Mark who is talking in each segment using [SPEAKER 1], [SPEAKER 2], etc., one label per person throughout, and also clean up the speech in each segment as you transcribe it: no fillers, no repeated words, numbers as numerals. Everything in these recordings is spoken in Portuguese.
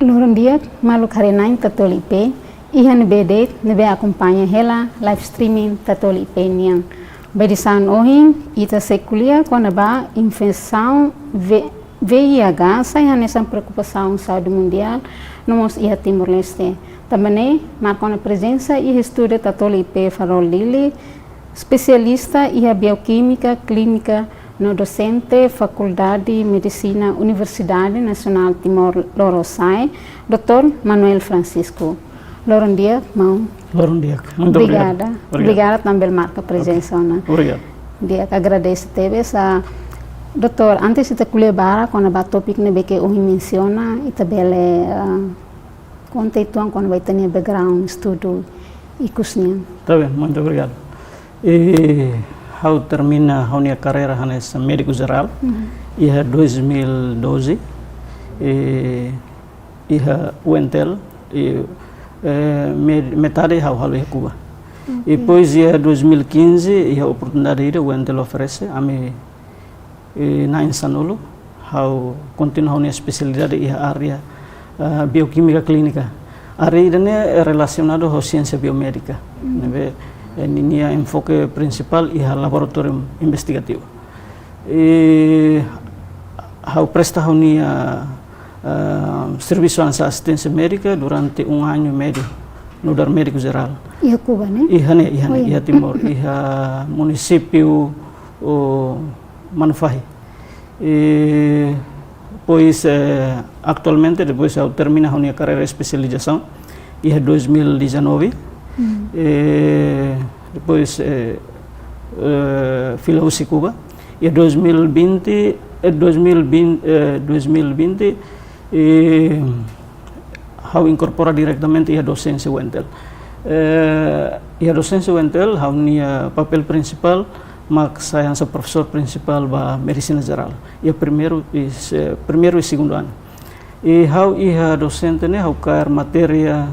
[SPEAKER 1] Loron dia malu karenain tatoli pe ihan bedet nebe acompanha hela live streaming tatoli pe niang bedisan ohin ita sekulia quando ba infecção VIH sai nessa preocupação saúde mundial nomos ia Timor-Leste também marcou a presença e estudo tatoli pe farol lili especialista em bioquímica clínica no docente Faculdade de Medicina Universidade Nacional Timor-Leste, Dr. Manuel Francisco. Loron dia, mão.
[SPEAKER 2] Loron dia. Muito
[SPEAKER 1] obrigada. Obrigada também marca a presença. Okay.
[SPEAKER 2] Obrigado.
[SPEAKER 1] Dia que agradeço teve essa. Doutor, antes de te bara quando a tópico nebe que o menciona e também conta então quando vai ter background estudo e cozinha.
[SPEAKER 2] Tá bem, muito obrigado. Eu termina a minha carreira nesse médico geral em 2012 e UNTEL metade eu falo em Cuba. E depois em 2015 a oportunidade de UNTEL oferece a mim na Insanulo eu continuo a minha especialidade em área bioquímica clínica. A área é relacionada com ciência biomédica. Ini enfoque principal e laboratório investigativo. Eu presta serviço de assistência médica durante ano e meio no dar médico geral.
[SPEAKER 1] E a Cuba, né?
[SPEAKER 2] E a Timor, e a município Manufai. Pois atualmente depois eu termino a minha carreira de especialização em 2019. Depois Filosofi Cuba e 2020 eu incorpora diretamente a docência UNTEL. E a docência UNTEL eu tinha papel principal, mas saya sou professor principal da medicina geral. E primeiro e segundo ano. E eu docente né eu quero matéria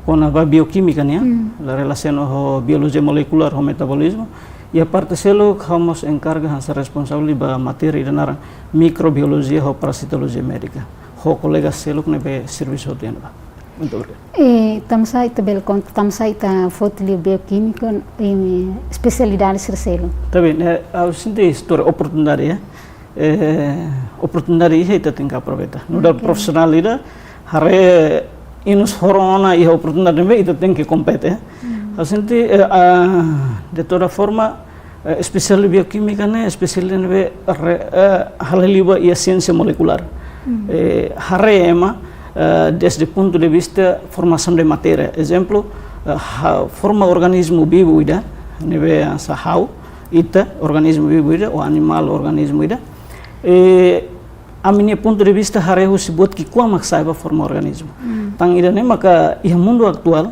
[SPEAKER 2] com a bioquímica, né? A relação com biologia molecular, com metabolismo. E a parte selo, vamos encarga a responsável da matéria da microbiologia ou parasitologia médica. O colega selo que nebe serviço de nova. Muito obrigado.
[SPEAKER 1] E tamsai tabel conta tamsai ta fotili bioquímica e especialidade selo.
[SPEAKER 2] Tá bem, eu sinto história oportunidade, oportunidade isso tem que aproveitar. No da profissionalidade, hare nos corona e a oportunidade itu tem que competir. A gente de toda forma especial bioquímica né, especial nebe halaliba e a ciência molecular. Harema desde o ponto de vista formação de matéria. Exemplo, forma organismo vivo ida nebe asa how ita organismo vivo ida ou animal organismo ida. A minha ponto de vista hareu sebut que como saiba forma organismo. Tang ida ne maka e mundo atual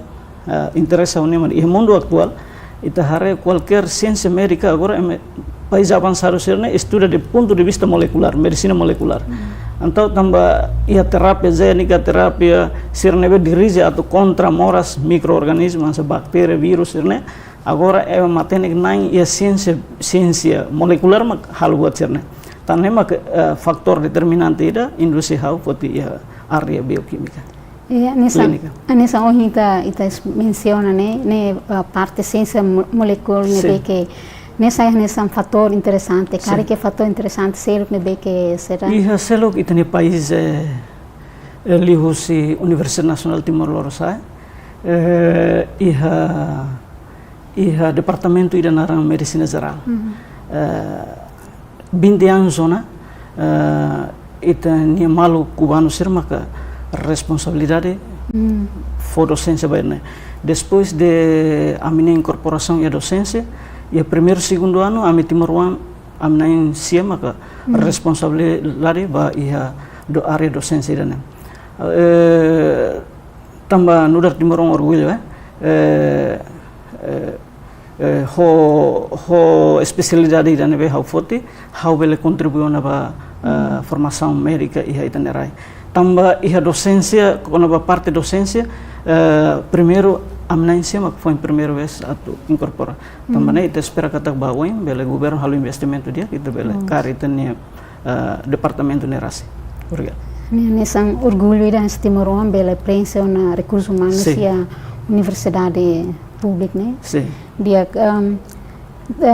[SPEAKER 2] interessa o nema e mundo atual ita hare qualquer ciência médica agora país avançado serne estuda de ponto de vista molecular, medicina molecular. Então tambah ia terapia genética, terapia serne dirige atau contra moras microorganismos, bakteri, virus serne. Agora é uma técnica nang ia ciência molecular mak hal buat serne. Tanne mak faktor determinante ida industri hau poti área bioquímica.
[SPEAKER 1] Nessa hoje ita menciona né parte ciência molecular né que nessa fator interessante, cara que fator interessante ser né que será.
[SPEAKER 2] E selo que tem país lihusi Universidade Nacional Timor-Leste e departamento ida narang medicina geral. Bintiang zona ita ni malu cubano ser maka responsabilidade for docência bem. Depois de a minha incorporação e a docência e primeiro segundo ano a minha Timor-Leste a minha sia maka responsabilidade ba ia do área docência dana. Tambah nudar Timor-Leste orgulho ho especialidade dana be hau foti hau bele contribuiu na ba formação médica e itinerária. Tambah a docência, quando a parte docência, primeiro a minha ensino foi a primeira vez a incorporar. Também kita espera kata bawain, bela governo halu investimento dia, kita bela cari tanya departamento nerasi. Obrigado.
[SPEAKER 1] Nesang orgulho da Timor-Leste pela prensa na recursos humanos
[SPEAKER 2] Sim.
[SPEAKER 1] e a universidade pública, né?
[SPEAKER 2] Sim.
[SPEAKER 1] Dia,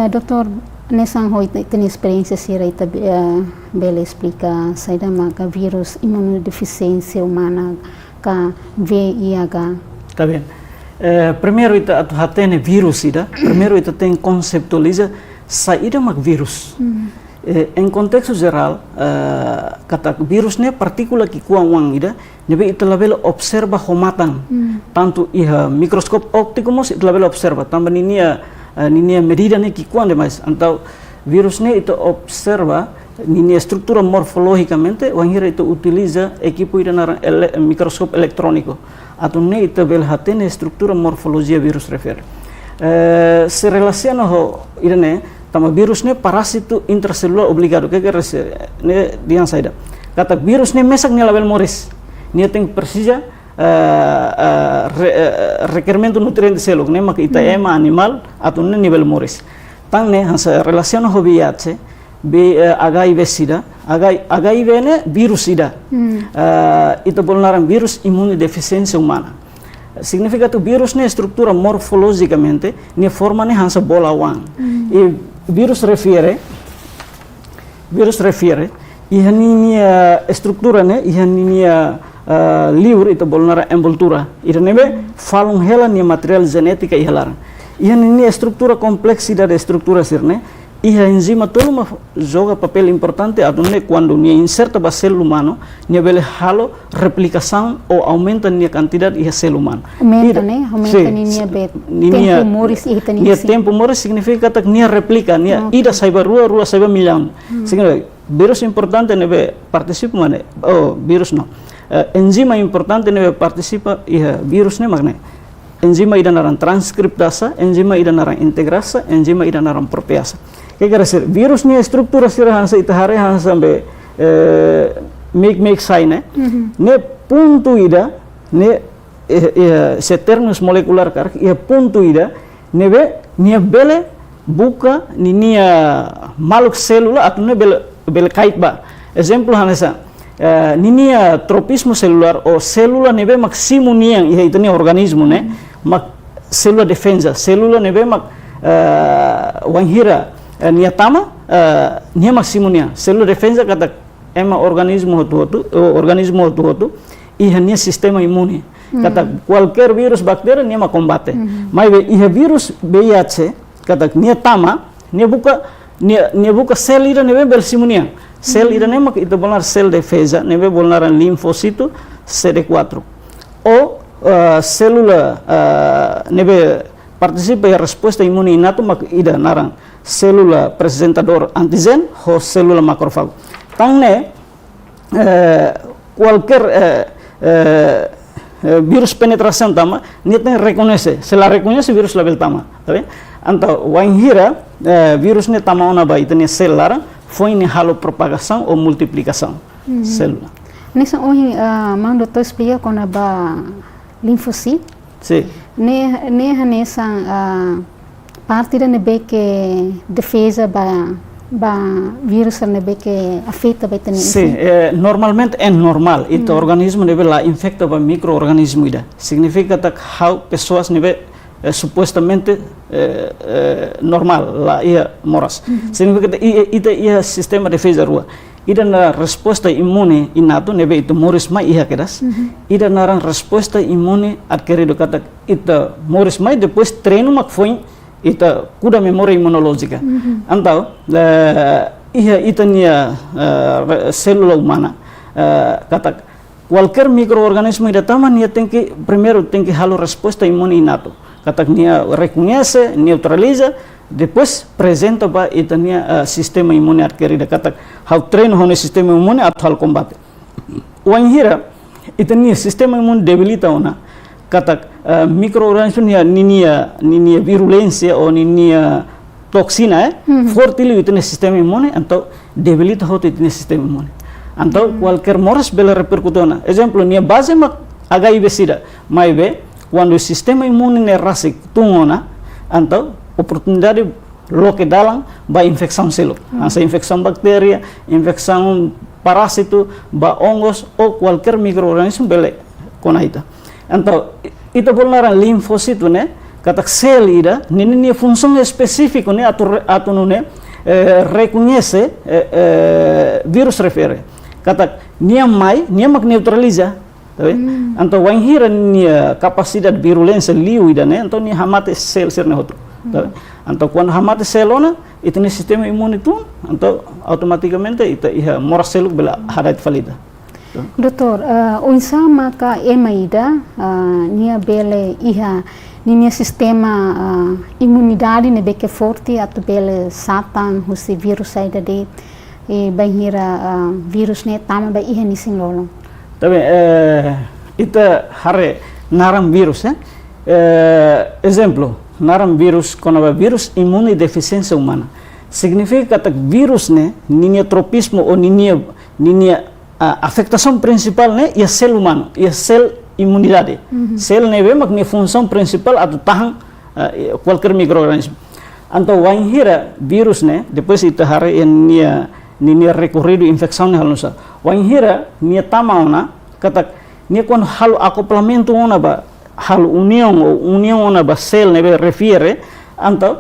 [SPEAKER 1] doutor, nesang hoi tem experiência se reita bela explica saída maca vírus imunodeficiência humana ka VIH.
[SPEAKER 2] Está bem. Primeiro ita atene vírus ida. Primeiro ita tem conceptualiza saída mak vírus. Em contexto geral, kata vírus ne partícula que kuang ida, nebe ita labelo observa homatan. Tanto iha microscópio óptico mos ita labelo observa. Também ninia medida ne que kuang demais. Então vírus ne ita observa ninia estrutura morfologicamente, wangira ita utiliza equipo ida na microscópio eletrônico. Atau ne ita belhatene estrutura morfologia vírus refere. Se relaciona ho ida ne tama vírus ne parasito intracelular obligado que ne dian saida. Kata vírus ne mesak ne label moris. Nia tem precisa requerimento nutriente selok ne mak ita ema animal atau ne nível moris. Tang ne hansa relaciona ho VIH HIV sida, HIV ne virus sida. Itu bolnaran virus imunodeficiência humana. Significa que o vírus ne estrutura morfologicamente ne forma ne hansa bola wang. E vírus refere iha ninia estrutura ne iha ninia livro itu bolnara envoltura. Ira nebe falung hela nia material genética iha larang. Iha ninia estrutura complexidade estrutura sirne. Iha enzima toluma joga papel importante adonde quando nia inserta ba sel humano nia bele halo replicação ou aumenta nia quantidade iha sel humano.
[SPEAKER 1] Aumenta né? Aumenta nia tempo moris iha tania.
[SPEAKER 2] Nia tempo moris significa que nia replica nia ida saiba rua saiba milhão. Significa virus importante nebe participa mane. Oh, virus no. Enzima importante nebe participa iha virus ne magne. Enzima ida naran transkriptasa, enzima ida naran integrasa, enzima ida naran proteasa. Que quer dizer, vírus ni estrutura sira hansa itahare hansa be make sai né? Ne ponto ida ne se termos molecular kar ia ponto ida nebe nia bele buka nia maluk selula atau ne bele kait ba. Exemplo hansa ninia tropismo celular ou célula nebe maximo niang ia itu ni organismo né? Mak célula defensa, célula nebe mak wanghira nia tama nia maximo nia célula defensa kata ema organismo hotu iha nia sistema imune kata qualquer virus bactéria nia ma combate mas iha virus VIH kata nia tama nia buka sel ira nebe belsimo nia sel ira nia mak itu bolnar sel defensa nebe bolnar linfocito CD4 ou célula nebe participa em resposta imune inato mak ida narang célula apresentador antigen ou célula macrófago. Tang ne qualquer virus penetração tama ni tem reconhece, se la reconhece virus label tama, tá bem? Então, wanghira virus ne tama ona ba itene celular foi ne halo propagação ou multiplicação célula.
[SPEAKER 1] Nessa hoje mando to explica quando ba linfocito.
[SPEAKER 2] Sim.
[SPEAKER 1] Nessa parte da nebe que defesa ba vírus nebe que afeta ba tani.
[SPEAKER 2] Sim, normalmente é normal. Itu organismo nebe lá infecta ba microorganismo ida. Significa que how pessoas nebe supostamente normal lá ia moras. Significa que ita ia sistema defesa rua. Ida na resposta imune inato nebe itu moris mai iha kedas. Ida naran resposta imune adquirido kata ita moris mai depois treino mak foi ita kuda memória imunológica. Então iha ita nia célula humana kata qualquer microorganismo ida tama nia primeiro tem que halo resposta imune inato. Kata nia reconhece, neutraliza, depois apresenta para ita nia sistema imune adquirido. Kata how treino hone sistema imune atau hal combate. Wanghira ita nia sistema imune debilita ona. Kata microorganismo nia virulência ou nia toxina fortili ita nia sistema imune atau debilita hot ita nia sistema imune. Então qualquer moras bela repercutona. Exemplo nia base mak HIV sida, mai be quando o sistema imune ne rasik tungona, então oportunidade lo que dalam ba infecção selo. Asa infecção bactéria, infecção parasito, ba hongos ou qualquer microorganismo bele kona ita. Então, ita bolnaran linfocito, né? Katak sel ida, nini função específica, né? Atu né? Reconhece vírus refere. Katak nia mai, nia mak neutraliza. Tá vendo? Então, wanhira nia capacidade virulência liu ida, né? Então, nia hamate sel serne outro. Tá? Então, quando hamate selona, itu ni sistema imune tu, então automaticamente ita iha mora selu bela hadat falida.
[SPEAKER 1] Doutor, unsama ka emaida nia bele iha nia sistema imunidade ne beke forte atu bele satan husi virus saida de e banhira virus ne tama ba iha ni sing lolo.
[SPEAKER 2] Tabe ita hare naram virus exemplo naram virus kono virus imunodeficiência humana. Significa que vírus né, ninia tropismo ou ninia afectação principal né, é sel humano, é sel imunidade. Sel né, bem, mas função principal é tahan qualquer microorganismo. Então, wanhira vírus né, depois ita hari ninia recorrido infecção né halusa. Wanhira nia tamauna kata nia kon hal acoplamento ona ba hal união ona ba sel né refere, então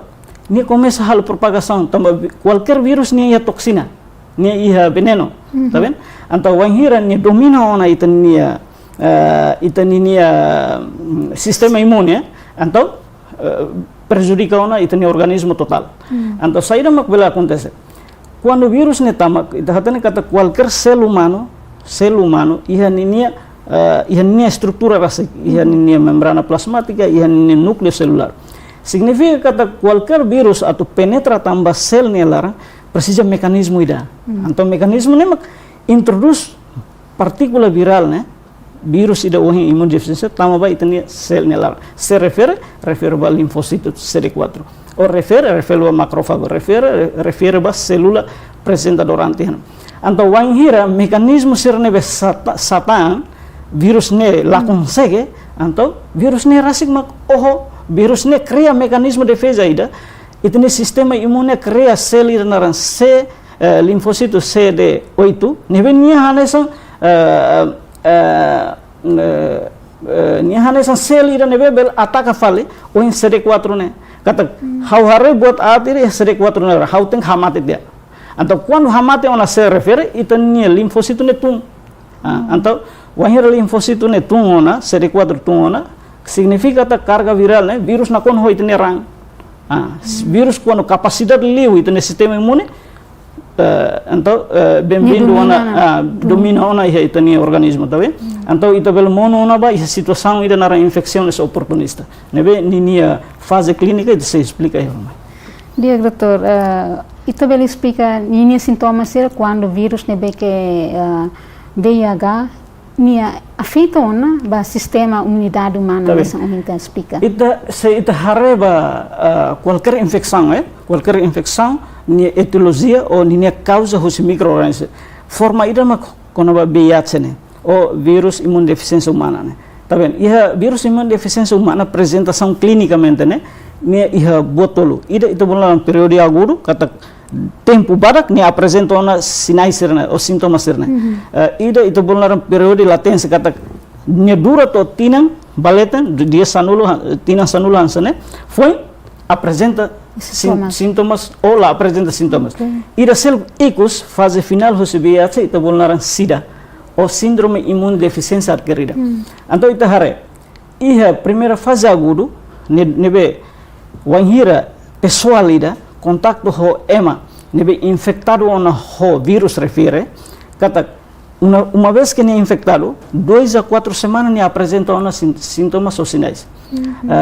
[SPEAKER 2] ni começa a propagação, também qualquer vírus ni é toxina, ni é veneno, tá vendo? Então wanhira ni domina ona itania sistema imune, então prejudica ona itania organismo total. Então saída mak bela acontece. Quando o vírus ni tamak, ita hatane kata qualquer ser humano iha nia estrutura básica, iha nia membrana plasmática, iha nia núcleo celular. Significa que qualquer vírus atau penetra tambah sel nelar precisa mekanismo ida. Então mekanismo ne introduz partícula viral né, vírus ida ohin imunodeficiência tambah ba itania sel nelar. Se refere ba linfocito CD4. Ou refere ba macrófago, refere ba célula presentador antígeno. Então wanhira mekanismo sirne satan vírus ne la consegue, então vírus ne rasik mak vírus ne cria mekanismo defesa ida, itu ne sistema imune cria sel ida naran C linfocito CD8, nebe nia hanesan sel ida nebe bel ataka fale o in CD4 ne. Kata hau hare buat atire CD4 ne hau teng hamate dia. Então quando hamate ona se refere itu nia linfocito ne tum. Então wahira linfocito ne tum ona CD4 tum ona significa que a carga viral, né, vírus na kon hoi tene rang. Vírus quando capacidade liu itene sistema imune, então bem-vindo ona domina ona ia itene organismo, tá vendo? Então ita bel mono ona ba ia situação ida nara infecção essa oportunista. Nebe ninia fase clínica itu se explica aí.
[SPEAKER 1] Dia doutor, ita bel explica ninia sintomas ser quando vírus nebe que VIH nia afeta ona ba sistema imunidade humana nessa kita explica. Ita
[SPEAKER 2] hareba qualquer infecção nia etiologia ou nia causa hos microorganismo. Forma ida mak kono ba VIH ne ou vírus imunodeficiência humana ne. Tá vendo? Iha vírus imunodeficiência humana apresentação clinicamente ne nia iha botolo. Ida bola período agudo kata tempo badak ni apresenta ona sinais serna ou sintomas serna. Ida itu bolnaran periode latência kata ni dura to tinang baletan dia tinang sanulo hansane foi apresenta sintomas ou la apresenta sintomas. Ida sel icus fase final hos VIH itu bolnaran SIDA ou síndrome imunodeficiência adquirida. Então ita hare iha primeira fase agudo nebe wanhira pessoal ida contacto ho ema nebe infectado ona ho vírus refere kata uma vez que ne infectado 2 a 4 semanas ne apresenta ona sintomas ou sinais.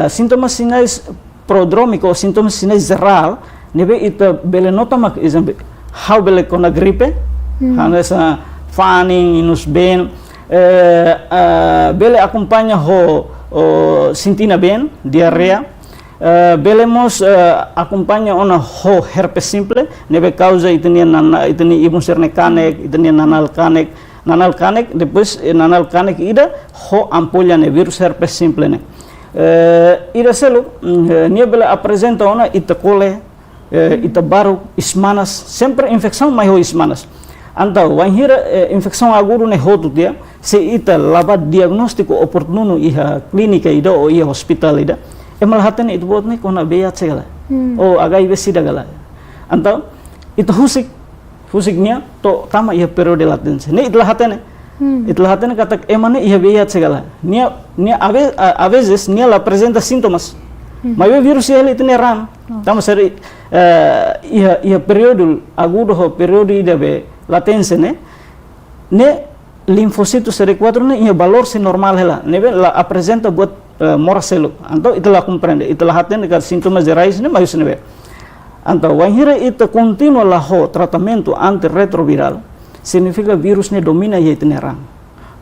[SPEAKER 2] Sintomas sinais prodrômicos ou sintomas sinais geral nebe ita bele nota mak exemplo how bele kona gripe hanesa fanning inus ben bele acompanha ho sentina ben diarreia. Belemos acompanha ona ho herpes simple nebe causa itenia imun serne kanek itenia nanal kanek depois nanal kanek ida ho ampolha ne vírus herpes simple ne ida selo nia bela apresenta ona ita cole ita baru ismanas sempre infecção mai ho ismanas Então, wanhira infecção aguda ne hotu dia, se ita lava diagnóstico oportuno iha clínica ida ou iha hospital ida, emalhaten itu buat ne kona VIH gala, ou HIV sida gala. Então, itu husiknya to tama iha periode latens. Ne itu lahaten kata emane iha VIH gala. Nia a vezes nia la apresenta sintomas. Mas o vírus ele tem ram. Tama seri iha período agudo ho período ida be latência ne linfocito CD4 ne iha valor se normal hela. Ne la apresenta buat moracelo. Então itu la compreende. Itu la haten que sintomas de raiz ne mas ne be. Então wanhira itu continua la ho tratamento antirretroviral significa vírus ne domina iha itne ram.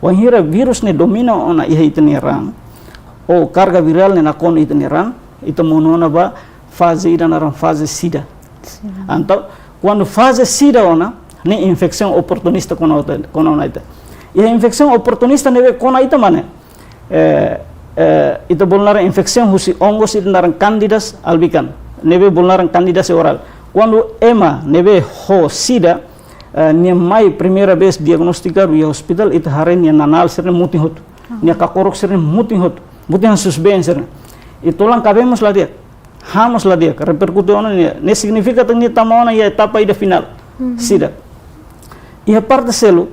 [SPEAKER 2] Wanhira vírus ne domina ona iha itne ram. O carga viral ne nakon itne ram. Itu monona ba fase ida naran fase sida. Então, quando fase sida ona, ne infecção oportunista kona ita. E a infecção oportunista neve kona ita mane. Ita bolnaran infecção husi ongos ita naran candidas albicans. Neve bolnaran candidas oral. Quando ema neve ho sida, ne mai primeira vez diagnosticado e hospital ita haren ne nanal serne mutin hot. Ne kakorok serne mutin hot. Mutin susben serne. Itu lang cabemos lá dia, hamos lá dia, repercute ona ne significa que ni tamona e etapa ida final, sida. E a parte selo,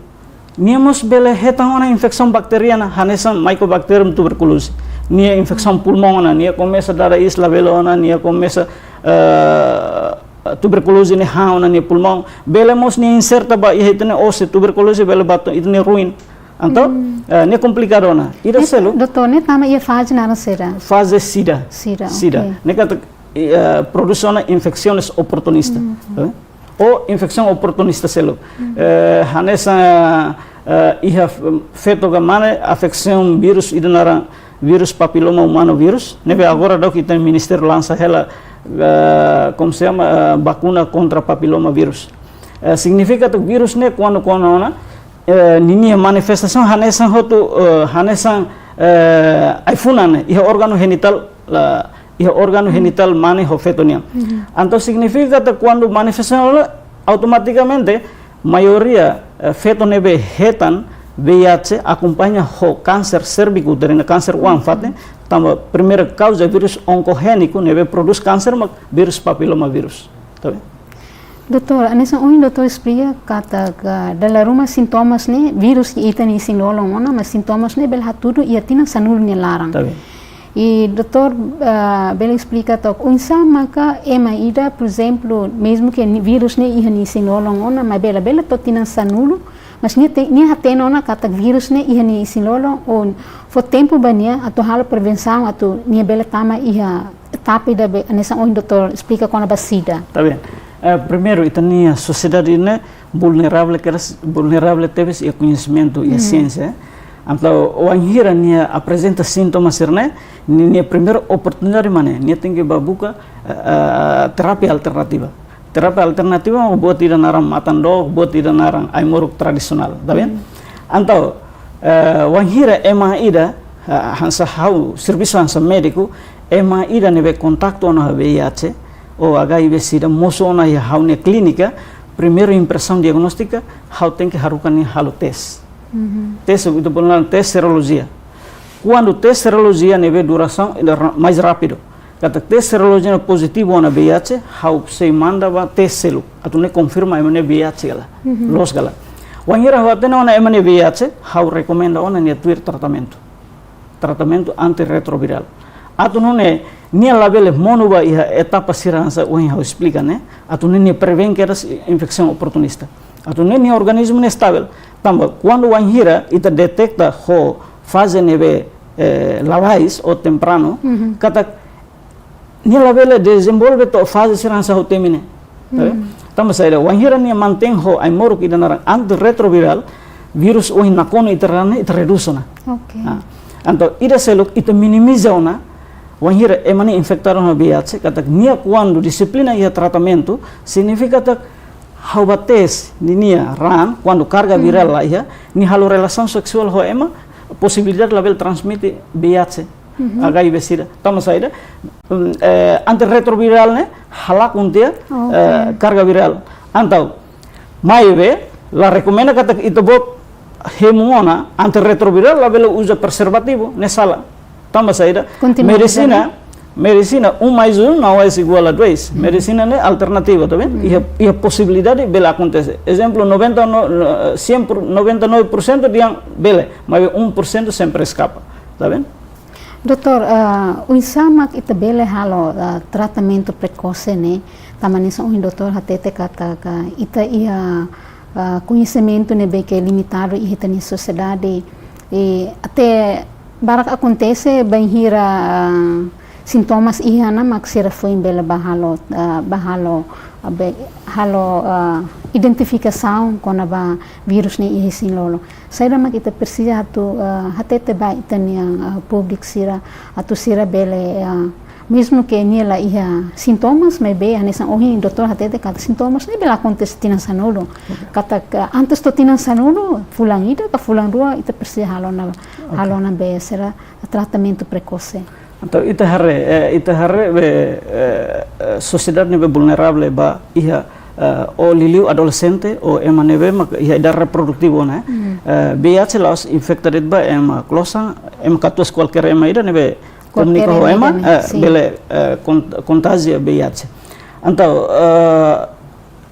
[SPEAKER 2] niamos bele hetang ona infecção bacteriana, hanesan Mycobacterium tuberculosis, nia infecção pulmão ona, nia começa dar isla bele ona, nia começa tuberculose ne ha ona nia pulmão, bele mos ni inserta ba e hetene ose tuberculose bele bato itne ruim. Então, ne complicado na. Ida selo.
[SPEAKER 1] Doutor, ne tama ia fase na sera.
[SPEAKER 2] Fase sida.
[SPEAKER 1] Sida.
[SPEAKER 2] Okay. Ne kata produzione infecciones oportunistas. Ou infecção oportunista selo. Hanesa iha feto gamane afecção vírus ida nara vírus papiloma humano vírus. Neve agora do que tem ministério lança ela como se chama vacuna contra papiloma vírus. Significa que vírus ne quando na nini manifestação hanesan hotu hanesan aifunan iha órgano genital mane ho fetonia. Então significa que quando manifestação automaticamente maioria feto nebe hetan VIH acompanha ho câncer cervicuterino câncer one fate tamba primeira causa vírus oncogênico nebe produz câncer mas vírus papiloma vírus. Tá bem?
[SPEAKER 1] Doutor, anessa doutor explica kata dalam rumah sintomas ne virus que ita ni sinolong ona mas sintomas ne bel hatudu ia tina sanul ni larang. E doutor bel explica tok unsa maka ema ida por exemplo mesmo que vírus ne ia ni sinolong ona mas bela to tina sanulu mas ni hatena ona kata vírus ne ia ni sinolong on fo tempo bania atau hal prevenção atau ni bela tama ia tapi da anessa doutor explica kona basida.
[SPEAKER 2] Tá bem. Primeiro, a sociedade é vulnerável teves e conhecimento e a ciência. Então, o anhira apresenta sintomas, né? A primeira oportunidade mana, tem que babuka terapia alternativa. Terapia alternativa é buat tidak narang matandok, buat tidak narang aimoruk tradisional, tá bem? Então, o anhira ida hansa hau serviço hansa médico ida neve contacto na VIH. O HIV sida moso na ya haune clínica primeiro impressão diagnóstica how tem que harukan ni halo test. Test itu boleh test serologia. Quando test serologia neve duração mais rápido. Kata test serologia positivo na VIH how se manda ba test selo atu ne confirma emane VIH gala. Los gala. Wangira watena ona emane VIH how recomenda ona ni tuir tratamento antirretroviral. Atu nune nia labele monuba iha etapa sirança oin how explica né atu ne prevén que eras infecção oportunista atu ne organismo estável tamba quando wanhira ita detecta ho fase neve lavais ou temprano kata nia labele desenvolve to fase sirança ho temine tamba saida wanhira nia mantém ho ai moro que danara antirretroviral vírus oin nakono ita reduce na então ida seluk ita minimiza ona wanhira emani infectaram a VIH, kata nia quando disciplina ia tratamento, significa que how bates nia ran quando carga viral lá ia, ni halo relação sexual ho ema, possibilidade label transmite VIH, HIV sida. Tama saida antirretroviral ne halak untia carga viral. Então, maive la recomenda kata itu bot hemona antirretroviral la bela usa preservativo nesala tambah saída medicina 1 mais 1 não é igual a 2 medicina é alternativa tá vendo e a possibilidade bela acontece exemplo 99% dia bela mas 1% sempre escapa tá vendo.
[SPEAKER 1] Doutor, o exame que bele halo tratamento precoce né, também são um doutor hatete kata ita ia conhecimento né bem que é limitado e ita na sociedade e até barak acontece bem hira sintomas ia na maksira foi bela bahalo identificação com a vírus ni ia sin lolo. Saya mak kita precisa tu hatete ba itania public sira atu sira bele mesmo que nela ia sintomas mas be anesan ohin doutor hatete kata sintomas ni bela acontece tinan sanulo kata antes to tinan sanulo fulan ida ka fulan dua ita precisa halona be sira tratamento precoce.
[SPEAKER 2] Então ita harre sociedade nebe vulnerável ba ia o liliu adolescente o ema nebe mak ia idade reprodutivo né VIH laos infected ba ema closa ema katus qualquer ema ida nebe comunica ho ema bele contagia VIH. Então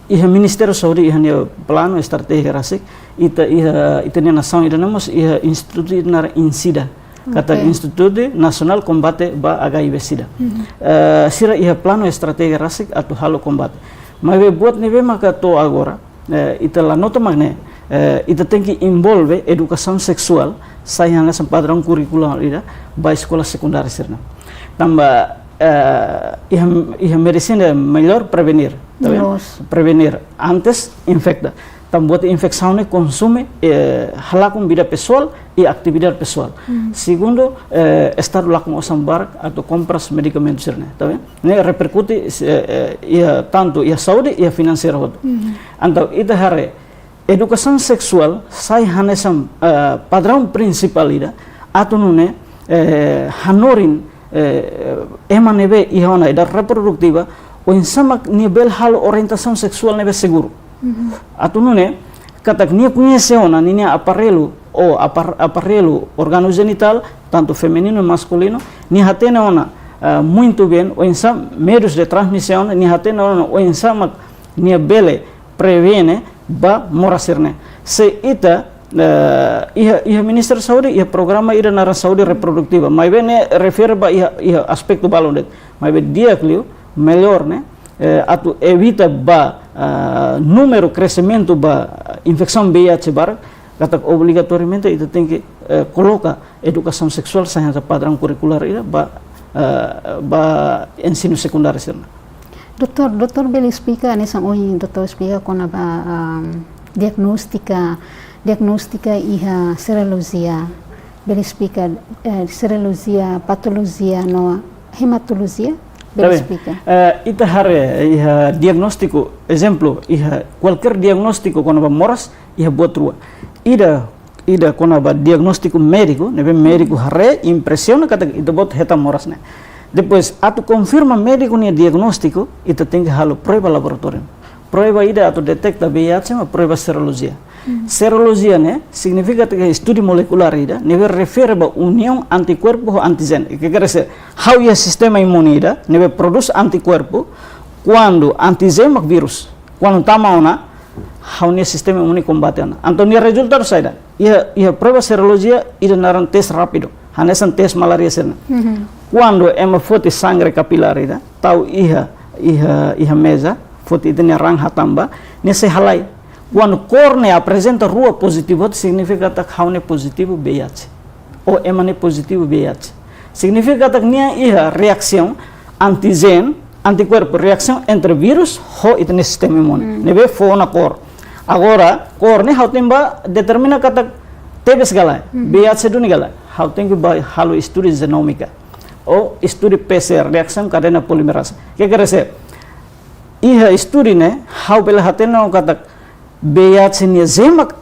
[SPEAKER 2] ia Ministério Saúde ia ne plano estratégia rasik ita ne nação ida namos ia instituto na insida kata Instituto Nasional Combate ba HIV-Sida. Sira ia plano estratégia rasik atau halo combate. Mas buat neve maka to agora ita la nota magne ita tem que envolve educação sexual sayang sa padrão curricular ida ba escola secundária sirna. Tamba ia medicina melhor prevenir, tá vendo? Prevenir antes infecta. Buat infecção consome halakum vida pessoal e atividade pessoal. Segundo, estar lá com o sambar atau compras medicamentos, tá vendo? Né repercute tanto a saúde e a financeira. Então, itu hari educação sexual sai hanesam padrão principal ida atau nune hanorin emanebe ihona ida reproduktiva o insama nível halo orientação sexual nebe seguro. Atau nune katak nia conhece ona nia aparelho ou aparelho órgão genital tanto feminino e masculino nia hatena ona muito bem o insam meios de transmissão nia hatena ona o insam nia bele prevene ba morasirne se ita ia Ministério da Saúde ia programa ida na saúde reprodutiva mas bene refere ba ia aspecto balondet mas be dia clio melhor né atau evita ba número crescimento ba infecção VIH bar kata obrigatoriamente itu tem que coloca educação sexual sahaja padrão curricular ida ba ensino secundário sirna.
[SPEAKER 1] Doutor beli explica nessa hoje doutor explica com a diagnostica iha serologia beli explica serologia patologia no hematologia. Ita hari diagnóstico, exemplo, qualquer diagnóstico quando va moras, buat rua. Ida quando va diagnóstico médico, nebe médico hari impressiona kata ita buat heta moras ne. Depois, atu confirma médico nia diagnóstico, ita tem que halo prova laboratório. Prova ida atu detecta VIH, mas prova serologia. Serologia né significa que estudo molecular ida neve refere ba união anticorpo antigen. Que quer dizer, how o sistema imune ida neve produz anticorpo quando antigen mak vírus. Quando tama ona how o sistema imune combate ona. Então o resultado saida. Ia prova serologia ida naran test rápido. Hanesan test malaria serna. Quando ema foto sangue capilar ida, tau iha mesa, foto ida ne rang hatamba, ne se halai. Quando corne apresenta rua positivo, significa que haune positivo VIH. Ou emane positivo VIH. Significa que nia iha reação antigen, anticorpo, reação entre vírus ho itne sistema imune. Nebe fo na cor. Agora, corne hau temba determina kata tebes galai. VIH duni galai. Hau tengu ba halo estudi genômica. Ou estudi PCR, reação cadena polimerase. Que quer dizer? Iha estudi ne, hau bela hatena kata VIH nia zemak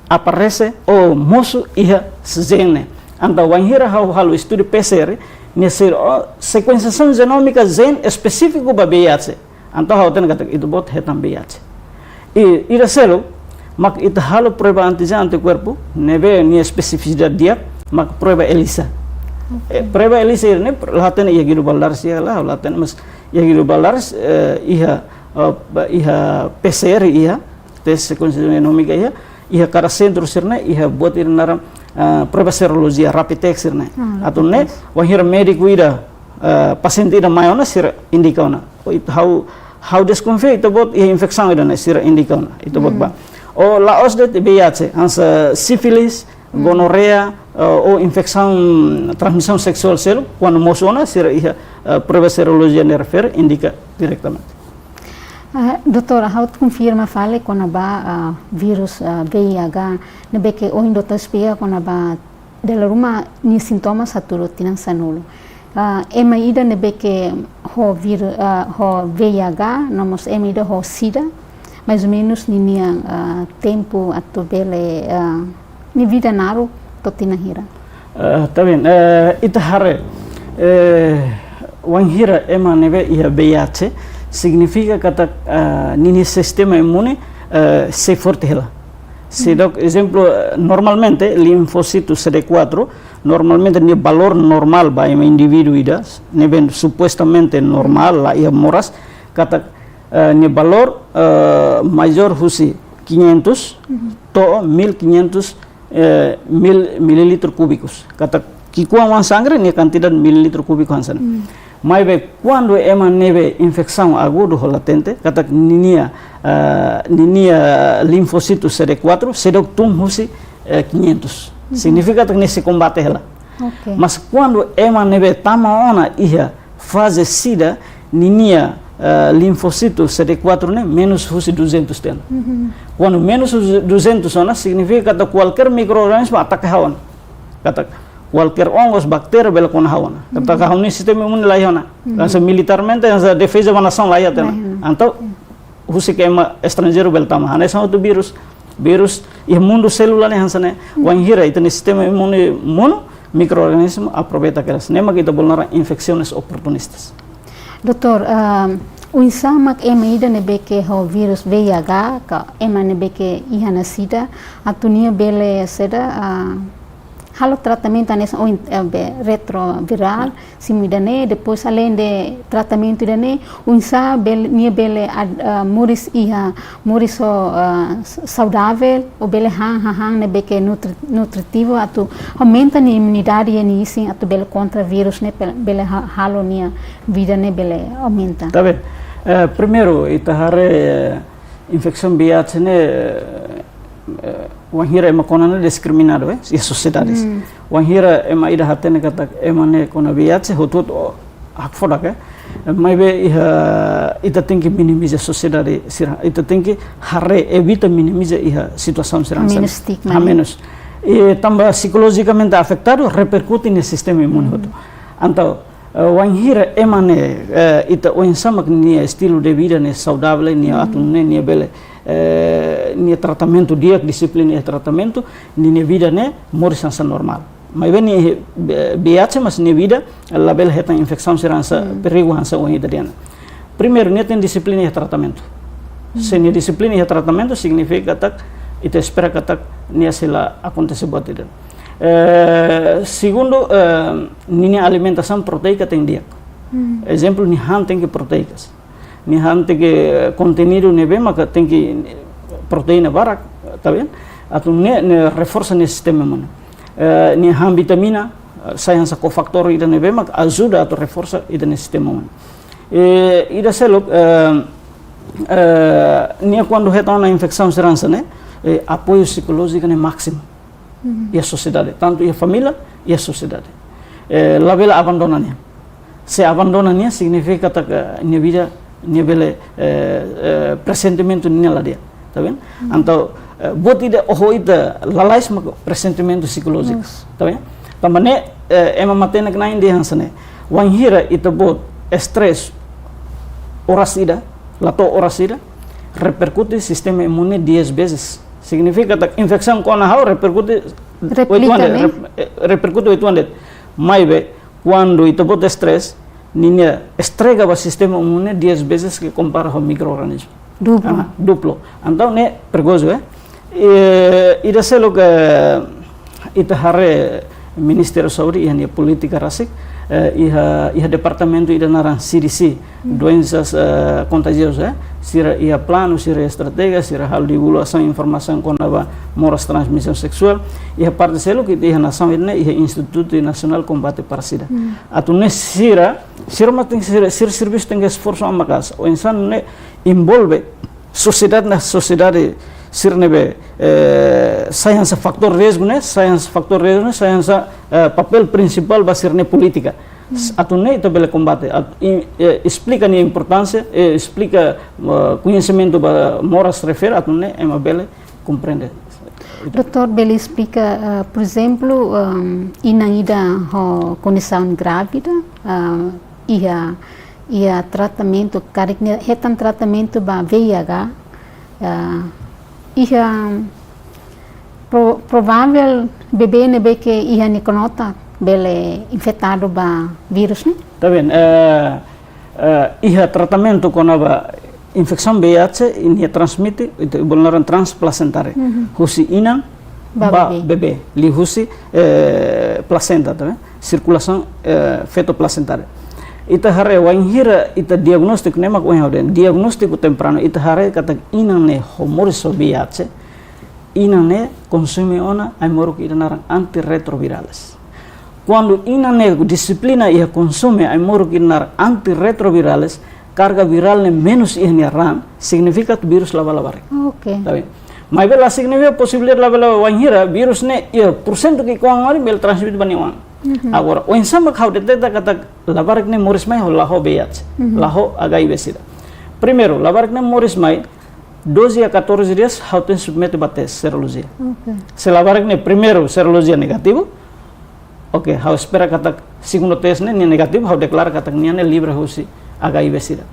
[SPEAKER 1] aparece o moço iha gene. Então, wanhira halo estudo PCR nia sequenciação genômica gen específico para VIH. Então, hau ten kata itu bot hetam VIH. E ira selo
[SPEAKER 2] mak ita halo prueba antigen anticuerpo nebe ni especificidad dia mak prueba ELISA. Prueba ELISA ini laten ia gidu balares ia lah laten mas ia gidu balares iha PCR iha tes sequência genômica iha cada centro sirne iha buat naram prueba serologia rapid test sirne atau ne wahir médico ida paciente ida maiona sira indikauna how desconfia itu buat iha infeksão ida ne sira indikauna itu buat ba o laos de VIH ansa sífilis gonorrea ou infecção transmissão sexual selo quando mosona sira iha prueba serologia ne refere indica diretamente.
[SPEAKER 1] Doutora, how confirma fale quando ba vírus VIH nebe que o doutor espia quando ba dela ruma ni sintomas saturo tinan sanulo. Ema ida nebe que ho vírus ho VIH nomos ema ida ho SIDA mais ou menos ni tempo atu bele ni vida naru totina hira.
[SPEAKER 2] Tá bem, ita hare wan hira ema nebe iha VIH significa que nini sistema imune se forte hela. Se dá exemplo, normalmente linfocito CD4 normalmente ni valor normal ba em indivíduo ida, neben supostamente normal la ia moras kata ni valor maior husi 500 to 1500 mililitros cúbicos. Kata kikuan wan sangre ni cantidad mililitros cúbicos hansana. Mas quando é uma neve infecção aguda ou latente, kata ninia linfocito CD4, CD4 husi 500. Significa que nesse combate ela. Mas quando é uma neve tamaona ia fase SIDA, ninia linfocito CD4 né menos husi 200 tem. Quando menos 200 ona significa que qualquer microorganismo ataca hawan. Kata qualquer ongos, bactéria, bela com hawana. Kata kahun ni sistema imune lá yana. Então militarmente a defesa da nação lá yana. Então husi que é estrangeiro bela tama. Ane são outro vírus e mundo celular ne hansane. Wanhira itu ni sistema imune mono microorganismo aproveita aquelas. Nema kita bolnara infecções oportunistas.
[SPEAKER 1] Doutor, o insamak ema ida nebe que o vírus VIH ka ema nebe que ihana SIDA atunia bele seda halo tratamento nessa retroviral simidane depois além de tratamento dane o insa nia bele moris iha moris saudável o bele hang nebe que nutritivo atu aumenta a imunidade e assim atu bele contra vírus ne bele halo nia vida ne bele aumenta.
[SPEAKER 2] Tá bem. Primeiro itahare infecção VIH ne wanhira ema konana discriminado e sociedades. Wanhira ema ida hatene kata ema ne kona VIH hotut hak fodak mas ita tem que minimizar a sociedade sira ita tem que hare evita minimizar a situação sira menos e também psicologicamente afetado repercute no sistema imune então wanhira ema ne ita oinsama ni estilo de vida ne saudável ni atune ni bele ni tratamento dia disciplina tratamento ni vida ne morisança normal mas vem VIH mas ni vida label heta infecção serança perigo hansa o italiana primeiro ni tem disciplina e tratamento se ni disciplina e tratamento significa que ita espera que ni asila acontece buat itu segundo ni alimentação proteica tem dia exemplo ni han tem que proteicas ni han tem que contenido nebe maka tem que proteína barak tá bem atau ne reforça nesse sistema imune ni han vitamina sai hansa cofactor ida nebe maka ajuda atau reforça ida nesse sistema imune ida selo ni quando heta uma infecção serança né apoio psicológico é máximo e a sociedade tanto e a família e a sociedade la vela abandonania se abandonania significa que minha vida nível pressentimento nela dia tá vendo então buat ida ida lalais mak pressentimento psicológico tá vendo também ema matena que nain dia hansane wanhira ita buat stress horas ida lato horas ida repercute sistema imune 10 vezes significa que infecção com a repercute 8 anos mais quando ita buat stress ninya estrega o sistema imune 10 vezes que compara com microorganismo.
[SPEAKER 1] Duplo.
[SPEAKER 2] Duplo. Então, né, perigoso, ida selo que ita hare Ministério da Saúde e política rasik iha departamento ida naran CDC doenças contagiosas sira ia plano sira estratégia sira hal divulgação informação quando aba moras transmissão sexual iha parte selo que iha nação iha Instituto Nacional Combate Parasita atune sira mating sira serviço tem esforço amakas o insan ne envolve sociedade na sociedade sirnebe science factor risco né science papel principal vai ser política atune itu bela combate explica a importância explica conhecimento ba moras refer atune é bela compreende.
[SPEAKER 1] Doutor, bela explica, por exemplo, inaida ho condição grávida ia tratamento kariknya hetan tratamento ba VIH ia provável bebê nebe que ia niconota bele infectado ba vírus né?
[SPEAKER 2] Tá bem, ia tratamento com a infecção VIH ia transmite itu vulneran transplacentária husi inang ba bebê li husi placenta tá bem? Circulação fetoplacentária ita hare wanghira ita diagnostik nemak wanghauden diagnostiku temprano ita hare kata inane homoriso VIH inane consume ona ai moruk ita narang antirretrovirales quando inane disciplina ia consume ai moruk ita narang antirretrovirales carga viral ne menos ia ran significa que virus lava-lava
[SPEAKER 1] okay
[SPEAKER 2] tá bem mas bela significa possibilidade lava-lava wanghira virus ne ia porcento que kuang mari bel transmit baniwan agora o insama kau detecta kata labarak ne moris mai laho VIH laho HIV sida primeiro labarak ne moris mai 12 a 14 dias hau tem submete ba tes serologia se labarak ne primeiro serologia negativo ok hau espera kata segundo test ne negativo hau declara kata ne livre husi HIV sida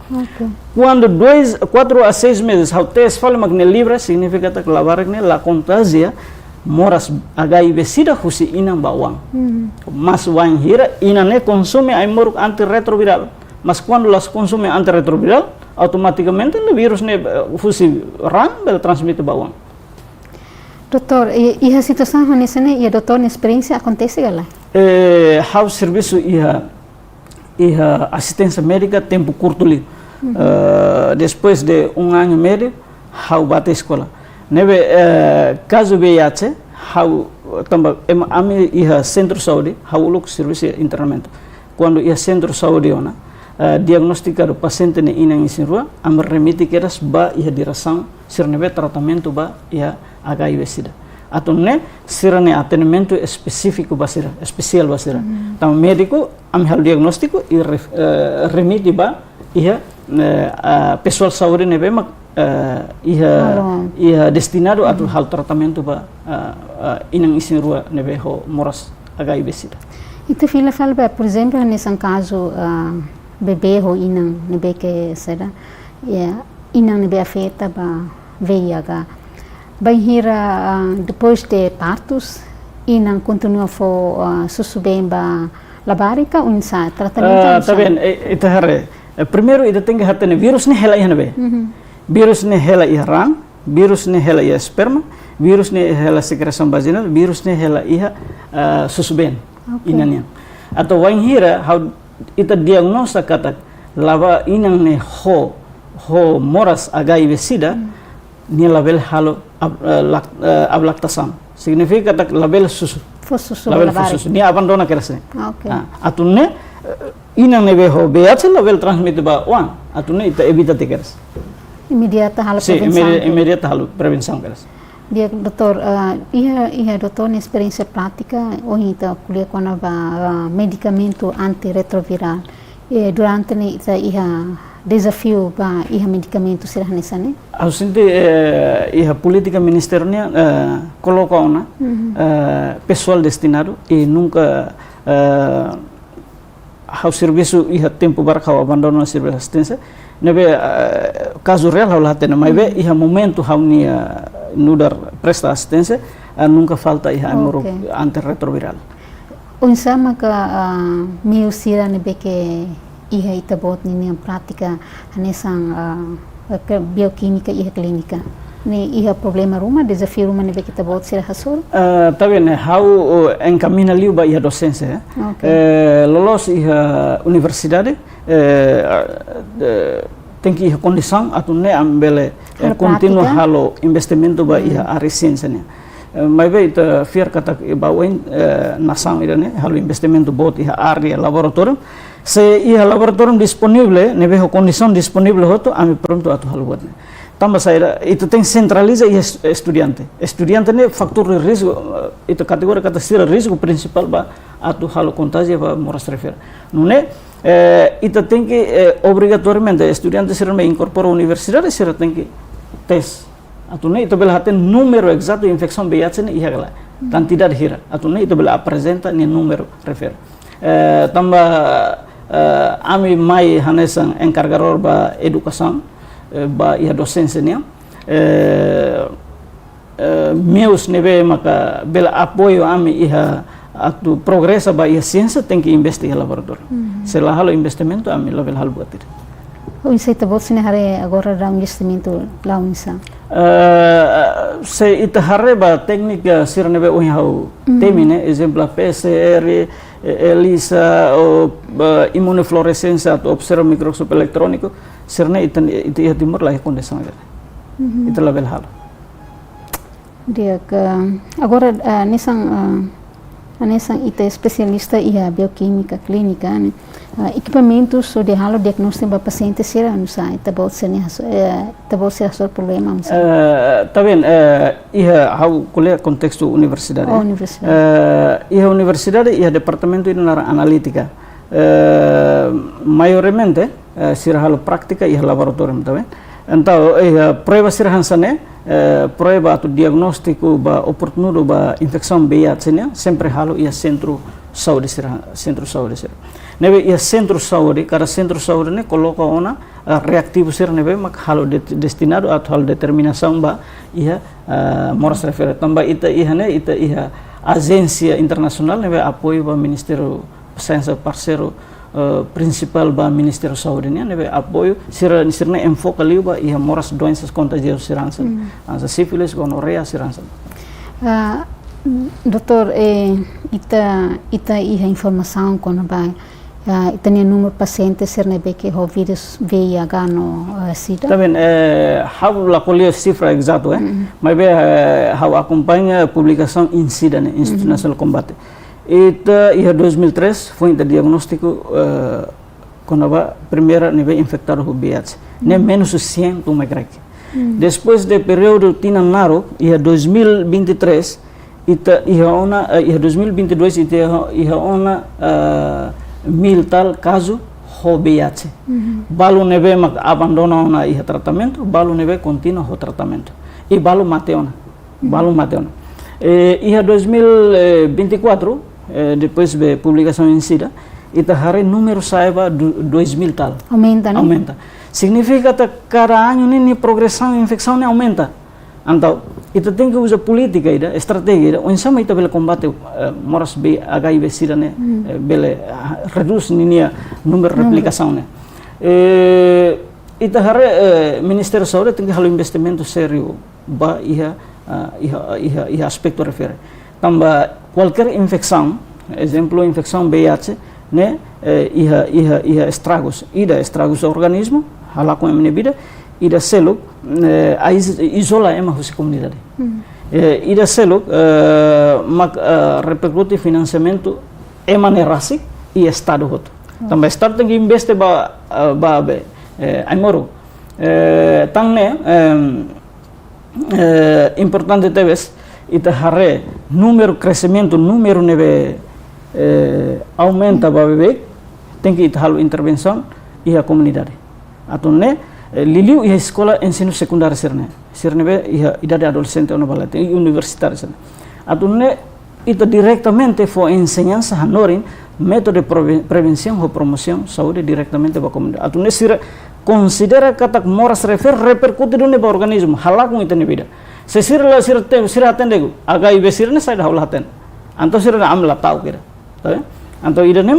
[SPEAKER 2] quando 4 a 6 meses hau test fala magne livre significa que labarak ne la contagia moras HIV sida husi inang bawang mas wang hira inane consume ai moruk antirretroviral mas quando las consume antirretroviral automaticamente o vírus ne husi ran bel transmite bawang.
[SPEAKER 1] Doutor, e a situação nessa né e a doutor na experiência acontece gala
[SPEAKER 2] how serviço iha assistência médica tempo curto li depois de ano e meio how bate escola nebe caso VIH how tamba ami iha centro saúde how look serviço internamento quando iha centro saúde ona diagnostica do paciente ne inang isin rua am remite keras ba iha diração sirnebe tratamento ba iha HIV sida atau ne sirane atendimento específico basira especial basira tam médico am hal diagnóstico e remite ba iha pessoal saúde nebe mak ia destinado a hal tratamento ba inang isin rua nebe ho moras HIV sida.
[SPEAKER 1] Itu fila fala por exemplo nesse caso bebê ho inang nebe que será inang nebe afeta ba VIH banhira depois de partos inang continua fo susubem ba labarica unsa tratamento
[SPEAKER 2] tá bem itu hare primeiro ida tem que hatene virus ne hela ihne virus ne hela ihran virus ne hela ia sperma virus ne hela secreção vaginal virus ne hela iha susben inanya atau wanghira how ita diagnosa kata lava inang ne ho moras HIV sida ni label halo ablactação significa kata label susu label susu ni abandona kerasne atune inang ne ho VIH label transmite ba wan atune ita evita tekeras
[SPEAKER 1] imediata hal
[SPEAKER 2] prevenção keras.
[SPEAKER 1] Dia doutor, ia doutor na experiência prática, hoje kita kuliah com medicamento antirretroviral. Durante ita ia desafio ba ia medicamento será nessa né?
[SPEAKER 2] Eu sinto ia política ministerial coloca ona pessoal destinado e nunca o serviço ia tempo para kau abandono serviço assistência. Nebe caso real hau latena mas be iha momento hau nia nudar presta assistência nunca falta iha amoro antirretroviral.
[SPEAKER 1] Unsama ka meu sira nebe que iha itabot ni prática nesang bioquímica iha clínica. ni iha problema rumah, desafio rumah ni kita buat sira hasur.
[SPEAKER 2] Tá bem, how encaminha liu ba iha docência, lolos iha universidade, tem que iha condição atunne ambele continua halo investimento ba iha área ciência né. Mas bem, ita fiar kata bawain nação ida né, halo investimento bot iha área laboratório. Se iha laboratório disponível, neve condição disponível hoto, ami pronto atu halo buat né. Tambah saya itu tem centraliza e estudante. Estudante ne faktor de risco, itu kategori kata sira risco principal ba atu halo contágio ba moras refer. Não é? Itu tem que obrigatoriamente estudante sira me incorpora universidade sira tem que tes. Atu ne itu bela haten número exato infecção VIH ne iha gala. Tan tidak dihira. Atu ne itu bela apresenta ni número refer. Tambah ami mai hanesan encargador ba educação ba iha docência né, meus neve maka bela apoio ami iha atu progressa ba iha ciência tem que investir iha laboratório. Se lá halo investimento ami level hal buat itu.
[SPEAKER 1] O inseita bot sini hare agora da investimento lá unsa.
[SPEAKER 2] Se ita hare ba técnica sir neve o hau temine exemplo PCR, ELISA ou imunofluorescência atau observa microscópio eletrônico sirna itu ia timur lah condição agora. Itu level hal.
[SPEAKER 1] Dia que agora nisang ita especialista ia bioquímica clínica, né? Equipamentos so de halo diagnóstico para paciente será não sai, tá bom ser só problema não sai.
[SPEAKER 2] Tá bem, ia hau kuliah kontexto universidade.
[SPEAKER 1] Oh, universidade.
[SPEAKER 2] Ia universidade ia departamento ini nara analítica. Mayormente sira halo prática ia laboratório, tá bem? Então, prova sira hansane, prova atau diagnóstico ba oportuno ba infecção VIH né, sempre halo ia centro saúde sira. Neve ia centro saúde, cada centro saúde né coloca ona reativo sira neve mak halo destinado atau halo determinação ba ia moras refer. Tambah ita iha agência internacional neve apoio ba Ministério Ciência parceiro principal ba Ministério Saúde né, neve apoio sira enfoca liu ba iha moras doenças contagiosas sirança, asa sífilis, gonorreia sirança.
[SPEAKER 1] Doutor, ita iha informação quando vai ita nem número paciente ser nebe que o vírus VIH no SIDA.
[SPEAKER 2] Também hau la colher cifra exato mas be hau acompanha a publicação INCIDA né, Instituto Nacional de Combate. Ita iha 2003 foi ita diagnóstico quando a primeira nível infectado com VIH, nem menos 100 tu me Depois de período tinanaro iha 2023 ita iha 2022 ita iha ona 1000 tal caso ho VIH. Balu neve mak abandona ona iha tratamento, balu neve continua ho tratamento. E balu mateona. Iha 2024 depois de publicação em SIDA, ita hari número saiba 2000 tal.
[SPEAKER 1] Aumenta, né?
[SPEAKER 2] Aumenta. Significa que cada ano ni progressão infecção ne aumenta. Então, ita tem que usar política ida, estratégia, onde sama ita bela combate moras HIV SIDA ne, bela reduz ni número de replicação ne. Ita hari Ministério da Saúde tem que halo investimento sério ba iha aspecto refere. Tambah qualquer infecção, exemplo infecção VIH, né, iha estragos do organismo, hala com a minha vida, ida selo isola ema a comunidade. Ida selo mak repercute financiamento ema nerasi e estado hoto. Tambah estado tem que investir ba amoro. Tang ne importante teves ita hare crescimento número neve aumenta ba bebê tem que ita halo intervenção e a comunidade. Atune liliu iha escola ensino secundário sirne be iha idade adolescente ona balate e universitário sirne. Atune ita diretamente fo enseñanza hanorin método de prevenção ou promoção saúde diretamente ba comunidade. Atune sira considera katak moras repercute dune ba organismo halakung ita ne vida. Se sira atende HIV sirne sai da haulah aten. Anto sira amla tau kira. Tá? Então, ida nem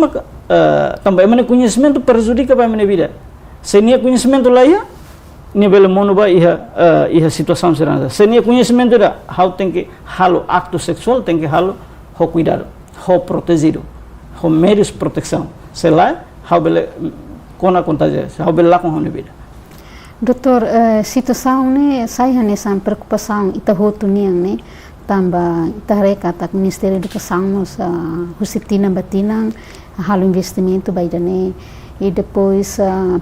[SPEAKER 2] também é conhecimento prejudica para a minha vida. Se nem conhecimento lá ia, nível mundo ba iha situação será se nia conhecimento da how tem que halo acto sexual tem que halo ho cuidado ho protegido ho meios de proteção se lá how bele kona contagia how bele lá com a vida.
[SPEAKER 1] Doutor, situação né sai nessa preocupação ita hotu niang né tamba ita rekata Ministério da Educação nos husitina batina halo investimento baidane e depois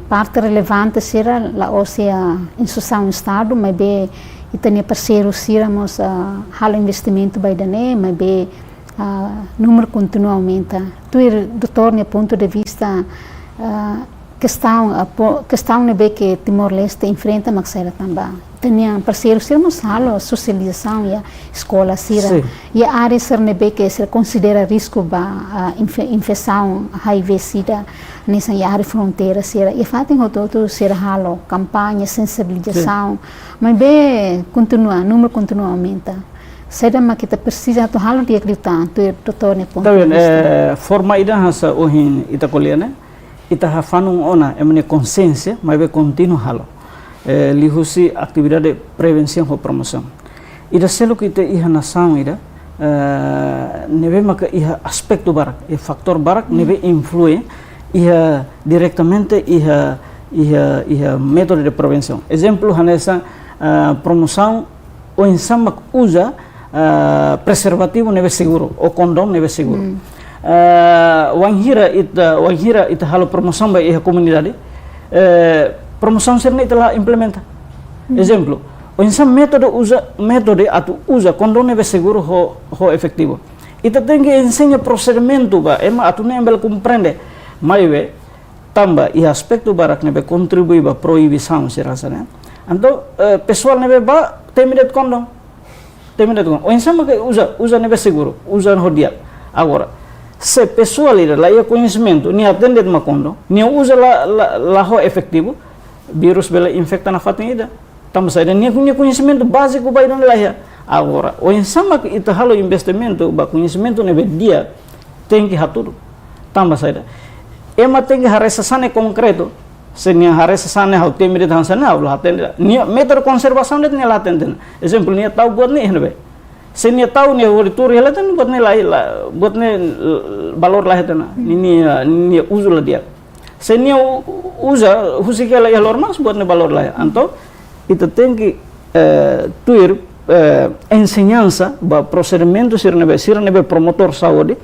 [SPEAKER 1] parte relevante será lá a instituição Estado mas be itania parceiro siramos halo investimento baidane mas be número continua aumenta tuir doutor ne ponto de vista questão ne be que Timor-Leste enfrenta mas será também tenia parceiro siramos halo socialização e escola sira e a área ser ne be que se considera risco ba infecção HIV/SIDA nessa área fronteira sira e fatem todo ser halo campanha sensibilização mas be continua número continua aumenta será mas kita precisa to halo dia acreditar to doutor ne ponto
[SPEAKER 2] forma ida hasa ohin ita koliane ita hafanung ona emane consciência mas be contínuo halo lihusi atividade de prevenção ou promoção ida selo kita iha nação ida nebe maka iha aspecto barak e faktor barak nebe influi iha diretamente iha método de prevenção exemplo hanesa promoção o insama usa preservativo nebe seguro o condom nebe seguro wanghira ita halo promoção ba iha comunidade promoção serna ita implementa exemplo o insam método atu usa condom nebe seguro ho efetivo ita tem que ensinar procedimento ba ema atu nem bel compreende maiwe tamba e aspecto barak nebe contribui ba proibição serasa né então pessoal nebe ba temide condom o insama que usa nebe seguro usa no dia agora se pessoal ira lá ia conhecimento ni atende ma condom ni usa la ho efetivo vírus bela infecta na fatin ida tamba saida ni conhecimento básico ba idon lá agora o insama que ita halo investimento ba conhecimento nebe dia tem que haturu tamba saida ema tem que haresa sane concreto se nia haresa sane hau temire dan sana ulah atende nia metode conservação det nia latenten exemplo nia tahu buat nih nebe se nia tahu nia horitur helatan buat nih buat nih valor lah hetana nia usul dia se nia usa husikela ya lormas buat nih valor lah anto itu tem que tuir enseñanza ba procedimento sir nebe promotor saúde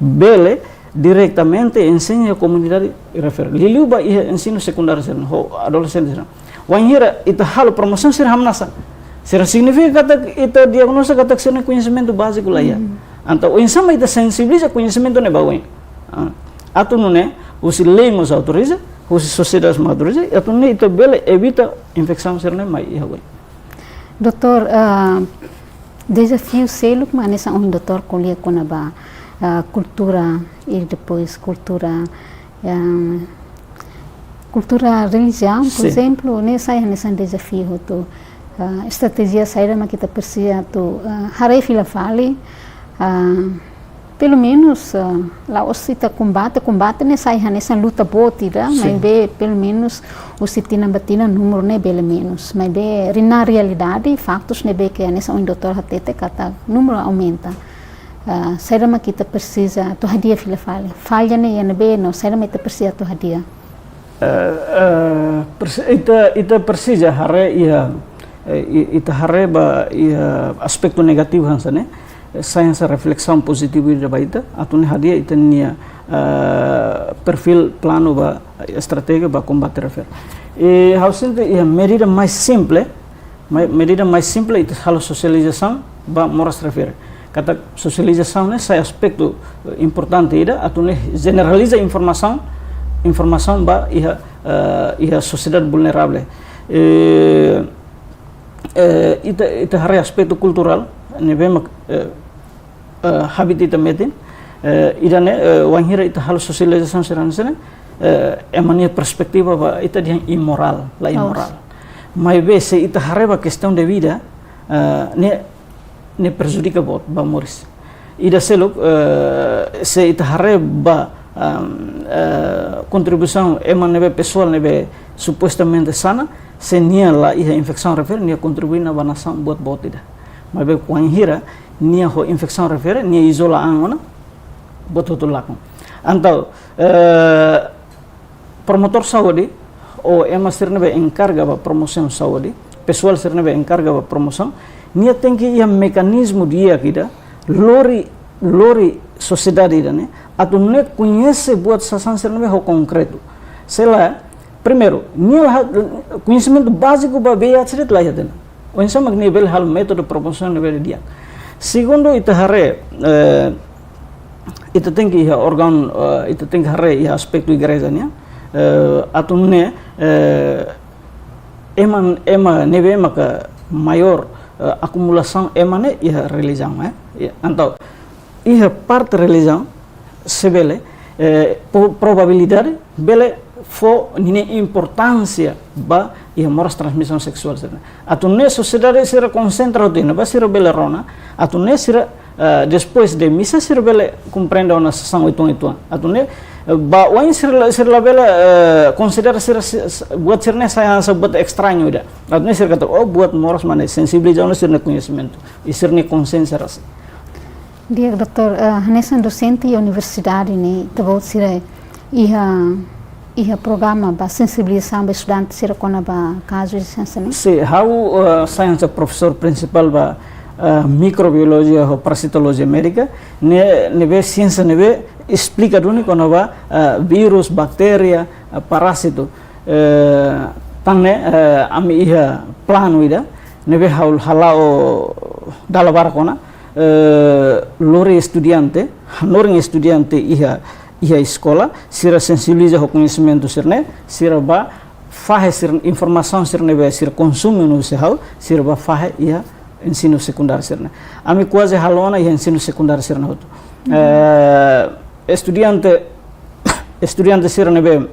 [SPEAKER 2] bele diretamente ensina a comunidade refer liliu ba ia ensino secundário ser ho adolescente ser wanhira ita halo promoção ser hamnasa ser significa kata ita diagnosa kata ser conhecimento básico lá ya então o insama ita sensibiliza conhecimento ne bawin atu nune usi lei mos autoriza usi sociedade mos autoriza atu ne ita bele evita infecção ser ne mai ia
[SPEAKER 1] doutor desafio selo mas nessa doutor colher quando ba cultura e depois cultura religião, por exemplo, nessa desafio tu estratégia saída mas kita precisa tu harei fila fali pelo menos lá o sita combate nessa luta boa tira mas be pelo menos o sitina batina número ne pelo menos mas be na realidade factos ne be que nessa doutor hatete kata número aumenta será que kita precisa tu hadia fila falha ne ya nebe no será que kita precisa tu hadia
[SPEAKER 2] ita precisa hare ita hare ba aspecto negativo hansa ne sains reflexão positiva da baita atune hadia ita nia perfil plano ba estratégia ba combate refer e hausinte a medida mais simple ita halo socialização ba moras refer kata socialização né sai aspecto importante ida atune generaliza informação ba iha sociedade vulnerável ita hari aspecto cultural nebe habitat metin ida ne wanghira ita hal socialização serana sene emania perspectiva ba ita dia imoral mas be se ita hareba questão de vida ne prejudica bot ba moris ida seluk se ita hareba contribuição eman nebe pessoal nebe supostamente sana nia lá ia infecção refere nia contribui na vanação buat botida mas be kuang hira nia ho infecção refere nia isola angona bototul lakon antau promotor saúde ou ema sirne be encarga ba promoção saúde pessoal sirne be encarga ba promoção nia tem que ia mecanismo dia kita lori sociedade ida né atu ne conhece buat sasan sirne be ho concreto sela primeiro nia conhecimento básico ba beia seret lá ya den o insama nível hal método promoção nível dia segundo ita hare ita tem que ia órgão ita tem que hare ia aspecto igreja né atu ne ema neve maka maior acumulação emane ia religião então ia parte religião sebele probabilidade bele fo nini importância ba ia moras transmissão sexual serna atune sociedade sira concentra utina ba sira bele rona atune sira depois de missa sira bele compreende ona sessão itu atune ba wain sira bele considera sira buat sirne saya buat estranho ida atune sira kata oh buat moras mana sensibilidade sirne conhecimento e sirne consciência rasi
[SPEAKER 1] dia doutor nessa docente e universidade né tavo sira iha programa ba sensibilização ba estudante sira kona ba caso de ciência né
[SPEAKER 2] sim how science professor principal ba microbiologia ou parasitologia médica nebe ciência nebe explica duni kona ba virus bacteria parasito tanne ami iha plano ida nebe halao dalabar kona lori estudiante iha escola sira sensibiliza o conhecimento sirne sira ba fahe sir informação sirne be sir consumo no sehau sira ba fahe iha ensino secundário sirne ami quase halona iha ensino secundário sirne hoto estudiante sirne be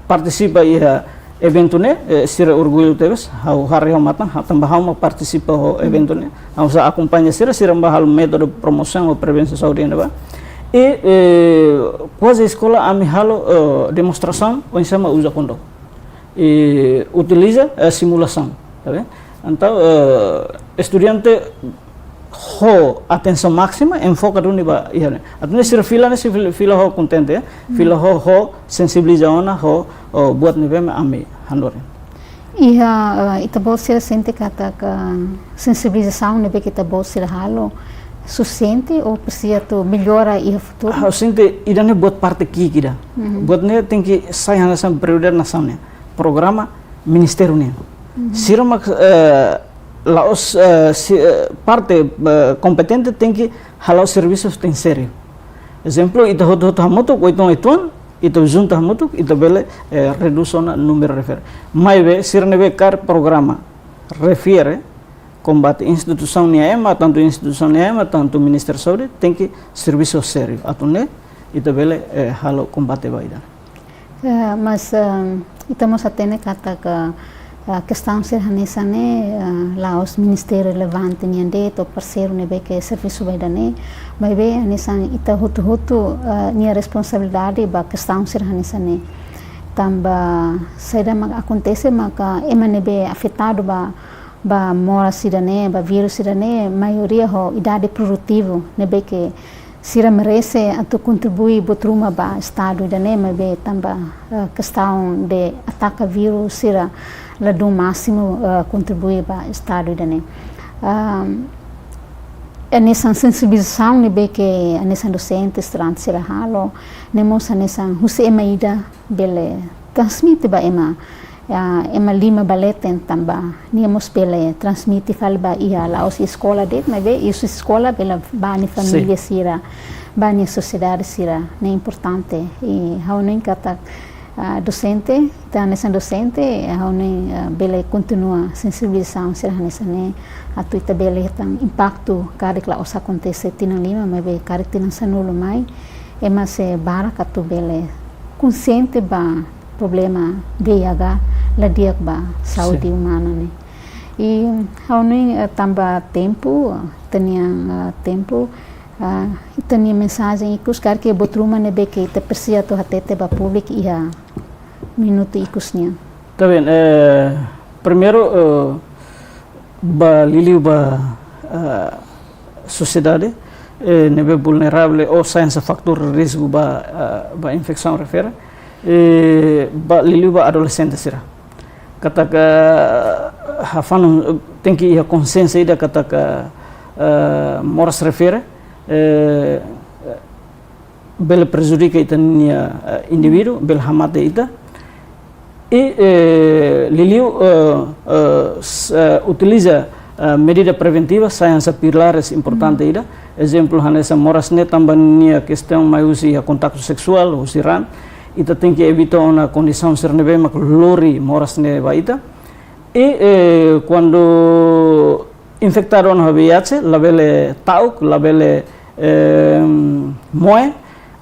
[SPEAKER 2] participa iha evento ne sira orgulho teves hau hareo matan tambah hau participa ho evento ne hau sa acompanha sira bahal método promoção ou prevenção saúde ba e quase escola ami halo demonstração ou insama usa kondo e utiliza simulação tá bem então estudante ho atenção máxima enfoca duni ba ihane atune sira fila ho contente fila ho sensibiliza ona ho buat nivem ami handore
[SPEAKER 1] iha ita bol sira sente kata ka sensibilização nebe kita bol sira halo suficiente ou precisa tu melhora e futuro?
[SPEAKER 2] Sente idane buat parte kida. Buatnya tem que sair nessa prioridade nacional. Programa ministério ne. Sirama laos parte competente tem que halau serviços tem sério. Exemplo ita hot hamoto ko itong ito junta hamoto ito bele redução número refer. Maibe sirnebe car programa refere combate instituição niema tanto instituição niema tanto Ministério da Saúde tem que serviço sério atune ita bele halo combate baida
[SPEAKER 1] mas estamos atene kata ka questão ser hanesa ne lá os ministério relevante niande to parceiro ne be que serviço baida ne vai be hanesa ita hutu nia responsabilidade ba questão ser hanesa ne tamba saida mag acontece maka emane be afetado ba mora sidane ba vírus sidane maioria ho idade produtivo nebe que sira merece atu contribui botruma ba estado idane be tamba questão de ataca vírus sira la do máximo contribui ba estado idane nessa sensibilização nebe que nessa docentes trans sira halo nemos nessa huse emaida bele transmite ba ema lima baleten tamba niamos pele transmite falba ia la os escola det mas ve isso escola pela bani família sira bani sociedade sira é importante e how nem kata docente tá nessa docente how nem bele continua sensibilização sira nessa né atu ita bele tang impacto cada que os acontece tina lima mas ve cada tina sanulo mai ema se baraka tu bele consciente ba problema VIH la diak ba saúde humana né e ao nem tamba tempo tinha tempo tinha mensagem e kuscar que botruma ne be que te precisa to hatete ba público ia minuto e kusnya
[SPEAKER 2] Tá bem, primeiro, Liliu sociedade nebe vulnerável ou sem esse fator de risco ba infecção refere Liliu adolescente será kataka hafan tem que ir a consciência ida kataka moras refere bel prejudica itania indivíduo bel hamate ita e Liliu utiliza medida preventiva saem pilares importantes ida exemplo hanessa moras ne também questão mais a contato sexual o siran ita tem que evitar uma condição sernebe mak lori moras ne baita e quando infectado no VIH labele tauk labele moe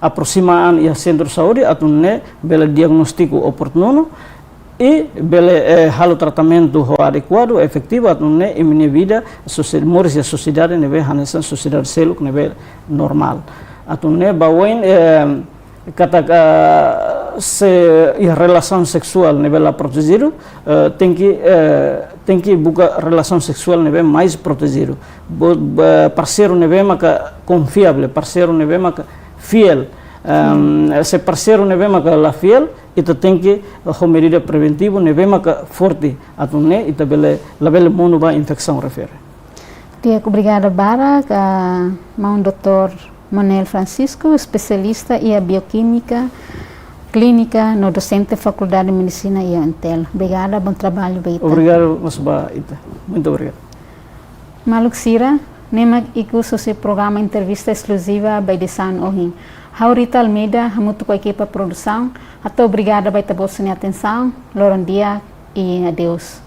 [SPEAKER 2] aproximaan ia centro saúde atunne bele diagnóstico oportuno e bele halo tratamento adequado efetivo atunne imine vida moris a sociedade nebe hanessa sociedade seluk nebe normal atunne bawen kata se relação sexual nebe protegido tem que buka relação sexual nebe mais protegido parceiro nebe maka confiável parceiro nebe maka fiel se parceiro nebe maka la fiel ita tem que a medida preventiva nebe maka forte atunne ita bele la bele mono ba infecção refere.
[SPEAKER 1] Obrigada Bara mau Dr. Manuel Francisco, especialista em bioquímica clínica no docente Faculdade de Medicina e Antel. Obrigada, bom trabalho, Beita.
[SPEAKER 2] Obrigado, Mas Ita. Muito obrigado.
[SPEAKER 1] Maluk Sira, nemak iku susi programa entrevista exclusiva by Desan Ohin. Haurita Almeida, hamutu com a equipa produção. Até obrigada, Beita, por sua atenção. Loron dia e adeus.